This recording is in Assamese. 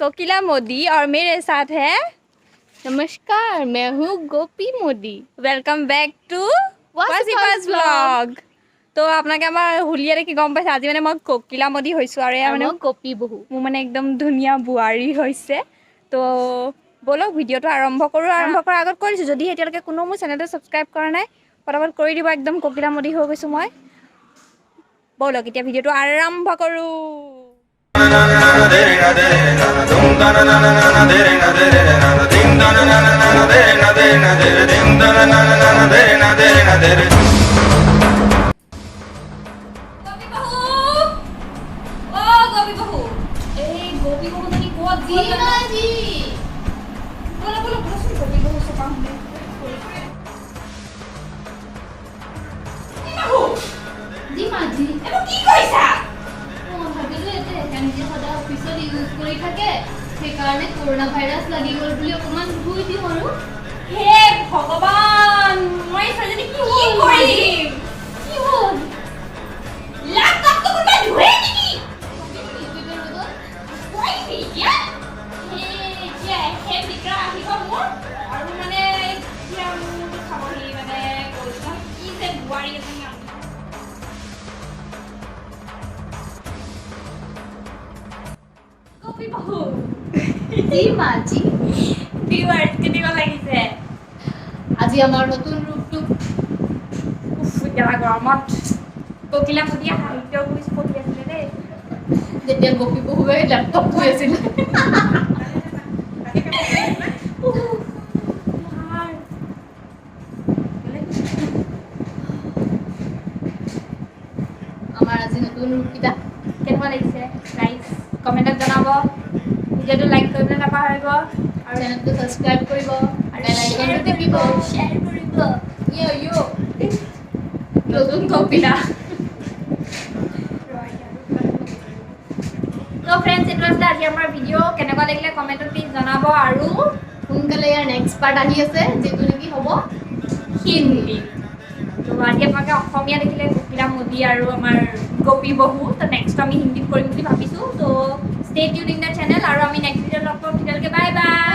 कोकिला मोदी और मेरे साथ है नमस्कार, मैं हूँ Gopi Modi. Welcome back to वासिफास व्लॉग। तो আপোনাকে আমাৰ হুলিয়া দেখি গম পাইছে আজি মানে মই কোকিলা মোদি হৈছোঁ আৰু এয়া মানে কপি বহু মোৰ মানে একদম ধুনীয়া বুৱাৰী হৈছে। তো বলক ভিডিঅ'টো আৰম্ভ কৰোঁ। আৰম্ভ কৰাৰ আগত কৰিছোঁ যদি এতিয়ালৈকে কোনো মোৰ চেনেলটো ছাবস্ক্ৰাইব কৰা নাই ফটাফট কৰি দিব। একদম কোকিলা মোদি হৈ গৈছোঁ মই। বলক এতিয়া ভিডিঅ'টো আৰম্ভ কৰোঁ। সেইকাৰণে কৰোনা ভাইৰাছ লাগি গ'ল বুলি অকণমান ধুই দিওঁ আৰু হে ভগৱান মই সজনী কি কৰিম কি হ'ল ল্যাপটপটো কোনোবাই ধুৱে নেকি কৈ দিয়া হে এতিয়া হে বিক্ৰা আহিব মোৰ আৰু মানে এতিয়া মোৰ খাবহি মানে কৈছোঁ কি যে বুৱাৰী এজনী কপি বাহু জি মাজি ভিউৱাৰ্ছ কেনেকুৱা লাগিছে আজি আমাৰ নতুন ৰূপটো এতিয়া গৰমত কোকিলা মোদি সাহিত্য কুইজ পঢ়ি আছিলে দেই যেতিয়া গোপী বহুৱে লেপটপ ধুই আছিল আমাৰ আজি নতুন ৰূপকেইটা কেনেকুৱা লাগিছে গাইজ কমেণ্টত জনাব ভিডিঅ'টো লাইক কৰিবলৈ নাপাহৰিব আৰু চেনেলটো ছাবস্ক্ৰাইব কৰিব বেল আইকনটো টিপিব শ্বেয়াৰ কৰিব ইয়ো নতুন কপিলা তো ফ্ৰেণ্ডছ এইটো আছিলে আজি আমাৰ ভিডিঅ' কেনেকুৱা লাগিলে কমেণ্টত প্লিজ জনাব আৰু সোনকালে ইয়াৰ নেক্সট পাৰ্ট আহি আছে যিটো নেকি হ'ব হিন্দী তো আজি আপোনালোকে অসমীয়া দেখিলে কোকিলা মোদী আৰু আমাৰ গোপী বহু তো নেক্সট আমি হিন্দীত কৰিম বুলি ভাবিছোঁ তো stay tune in the channel আৰু আমি নেক্সট ভিডিঅ'ত লগ পাম তেতিয়ালৈকে বাই বাই